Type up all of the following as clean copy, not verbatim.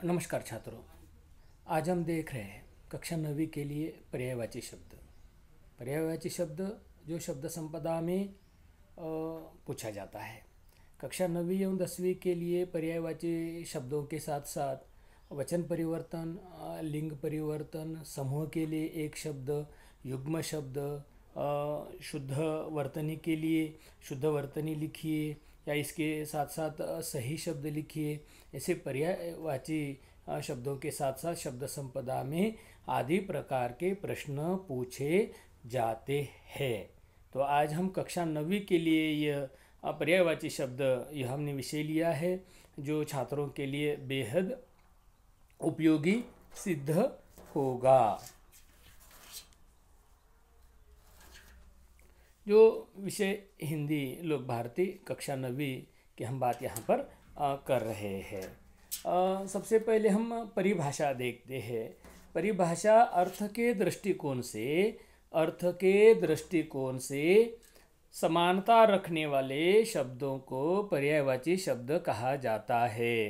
नमस्कार छात्रों। आज हम देख रहे हैं कक्षा 9वीं के लिए पर्यायवाची शब्द। पर्यायवाची शब्द जो शब्द संपदा में पूछा जाता है। कक्षा 9वीं एवं 10वीं के लिए पर्यायवाची शब्दों के साथ साथ वचन परिवर्तन, लिंग परिवर्तन, समूह के लिए एक शब्द, युग्म शब्द, शुद्ध वर्तनी के लिए शुद्ध वर्तनी लिखिए या इसके साथ साथ सही शब्द लिखिए। ऐसे पर्यायवाची शब्दों के साथ साथ शब्द संपदा में आदि प्रकार के प्रश्न पूछे जाते हैं। तो आज हम कक्षा 9वीं के लिए यह पर्यायवाची शब्द यह हमने विषय लिया है जो छात्रों के लिए बेहद उपयोगी सिद्ध होगा। जो विषय हिंदी लोक भारती कक्षा 9वीं की हम बात यहाँ पर कर रहे हैं। सबसे पहले हम परिभाषा देखते हैं। परिभाषा अर्थ के दृष्टिकोण से समानता रखने वाले शब्दों को पर्यायवाची शब्द कहा जाता है।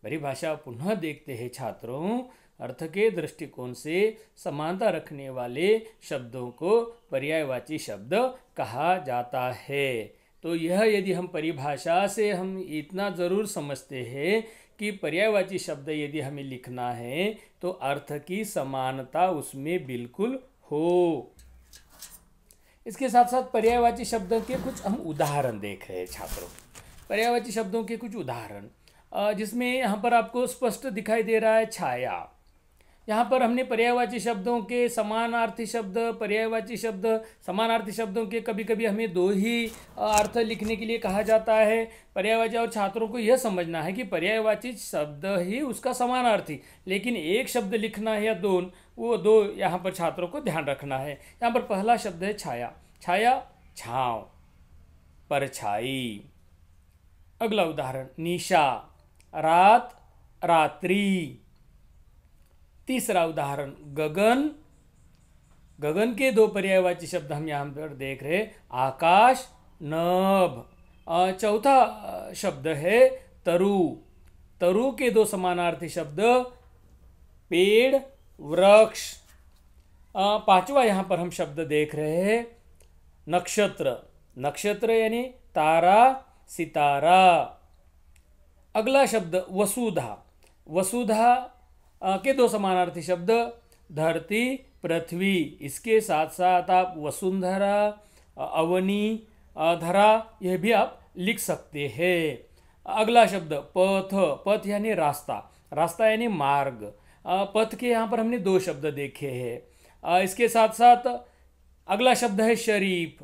परिभाषा पुनः देखते हैं छात्रों। अर्थ के दृष्टिकोण से समानता रखने वाले शब्दों को पर्यायवाची शब्द कहा जाता है। तो यह यदि हम परिभाषा से हम इतना ज़रूर समझते हैं कि पर्यायवाची शब्द यदि हमें लिखना है तो अर्थ की समानता उसमें बिल्कुल हो। इसके साथ साथ पर्यायवाची शब्दों के कुछ हम उदाहरण देख रहे हैं छात्रों। पर्यायवाची शब्दों के कुछ उदाहरण जिसमें यहाँ पर आपको स्पष्ट दिखाई दे रहा है छाया। यहाँ पर हमने पर्यायवाची शब्दों के समानार्थी शब्द, पर्यायवाची शब्द, समानार्थी शब्दों के कभी कभी हमें दो ही अर्थ लिखने के लिए कहा जाता है। पर्यायवाची और छात्रों को यह समझना है कि पर्यायवाची शब्द ही उसका समानार्थी, लेकिन एक शब्द लिखना है या वो दो यहाँ पर छात्रों को ध्यान रखना है। यहाँ पर पहला शब्द है छाया। छाया छाँव, परछाई। अगला उदाहरण निशा, रात, रात्रि। तीसरा उदाहरण गगन। गगन के दो पर्यायवाची शब्द हम यहाँ पर देख रहे हैं, आकाश, नभ। चौथा शब्द है तरु। तरु के दो समानार्थी शब्द पेड़, वृक्ष। पांचवा यहाँ पर हम शब्द देख रहे हैं नक्षत्र। नक्षत्र यानी तारा, सितारा। अगला शब्द वसुधा। वसुधा के दो समानार्थी शब्द धरती, पृथ्वी। इसके साथ साथ आप वसुंधरा, अवनी, धरा यह भी आप लिख सकते हैं। अगला शब्द पथ। पथ यानी रास्ता, रास्ता यानी मार्ग। पथ के यहाँ पर हमने दो शब्द देखे हैं। इसके साथ साथ अगला शब्द है शरीफ।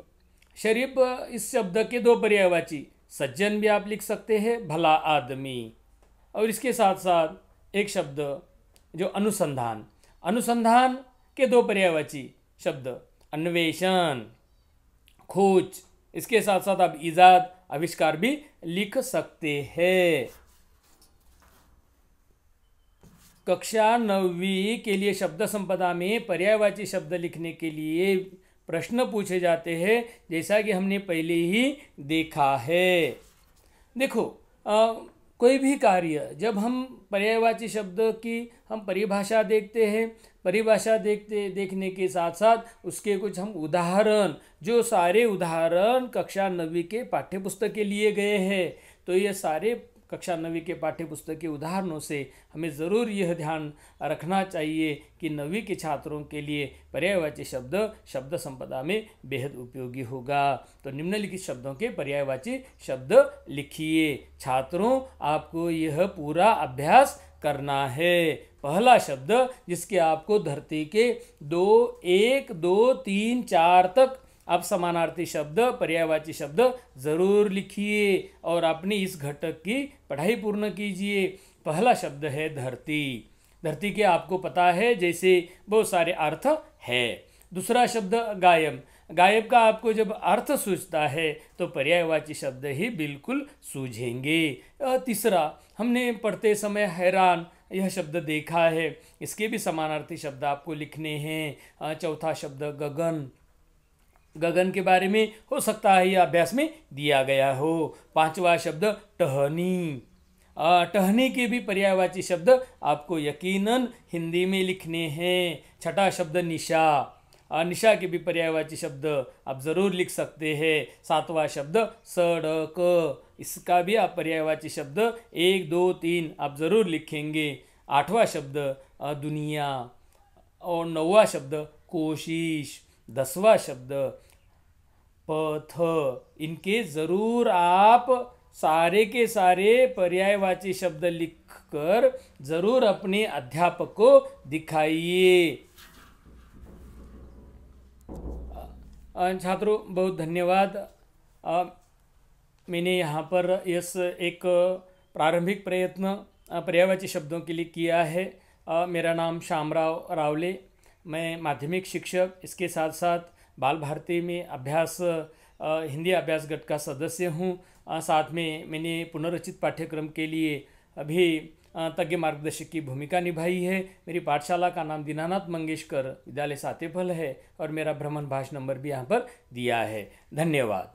शरीफ इस शब्द के दो पर्यायवाची, सज्जन भी आप लिख सकते हैं, भला आदमी। और इसके साथ साथ एक शब्द जो अनुसंधान। अनुसंधान के दो पर्यायवाची शब्द अन्वेषण, खोज। इसके साथ साथ आप इजाद, आविष्कार भी लिख सकते हैं। कक्षा 9वीं के लिए शब्द संपदा में पर्यायवाची शब्द लिखने के लिए प्रश्न पूछे जाते हैं, जैसा कि हमने पहले ही देखा है। देखो कोई भी कार्य जब हम पर्यायवाची शब्द की हम परिभाषा देखते हैं, परिभाषा देखने के साथ साथ उसके कुछ हम उदाहरण, जो सारे उदाहरण कक्षा 9वीं के पाठ्यपुस्तक के लिए गए हैं, तो ये सारे कक्षा 9वीं के पाठ्यपुस्तक के उदाहरणों से हमें ज़रूर यह ध्यान रखना चाहिए कि 9वीं के छात्रों के लिए पर्यायवाची शब्द शब्द संपदा में बेहद उपयोगी होगा। तो निम्नलिखित शब्दों के पर्यायवाची शब्द लिखिए। छात्रों आपको यह पूरा अभ्यास करना है। पहला शब्द जिसके आपको धरती के 1, 2, 3, 4 तक आप समानार्थी शब्द, पर्यायवाची शब्द जरूर लिखिए और अपनी इस घटक की पढ़ाई पूर्ण कीजिए। पहला शब्द है धरती। धरती के आपको पता है जैसे बहुत सारे अर्थ है। दूसरा शब्द गायब। गायब का आपको जब अर्थ सूझता है तो पर्यायवाची शब्द ही बिल्कुल सूझेंगे। तीसरा हमने पढ़ते समय हैरान यह शब्द देखा है, इसके भी समानार्थी शब्द आपको लिखने हैं। चौथा शब्द गगन। गगन के बारे में हो सकता है यह अभ्यास में दिया गया हो। पांचवा शब्द टहनी। टहनी के भी पर्यायवाची शब्द आपको यकीनन हिंदी में लिखने हैं। छठा शब्द निशा, निशा के भी पर्यायवाची शब्द आप ज़रूर लिख सकते हैं। सातवां शब्द सड़क, इसका भी आप पर्यायवाची शब्द 1, 2, 3 आप ज़रूर लिखेंगे। आठवां शब्द दुनिया, और नौवां शब्द कोशिश, 10वां शब्द पथ। इनके ज़रूर आप सारे के सारे पर्यायवाची शब्द लिखकर ज़रूर अपने अध्यापक को दिखाइए। छात्रों बहुत धन्यवाद। मैंने यहाँ पर इस एक प्रारंभिक प्रयत्न पर्यायवाची शब्दों के लिए किया है। मेरा नाम श्यामराव रावले, मैं माध्यमिक शिक्षक, इसके साथ साथ बाल भारती में हिंदी अभ्यास गट का सदस्य हूँ। साथ में मैंने पुनर्रचित पाठ्यक्रम के लिए अभी तज्ञ मार्गदर्शक की भूमिका निभाई है। मेरी पाठशाला का नाम दीनानाथ मंगेशकर विद्यालय सातेफल है और मेरा भ्रमण भाष नंबर भी यहाँ पर दिया है। धन्यवाद।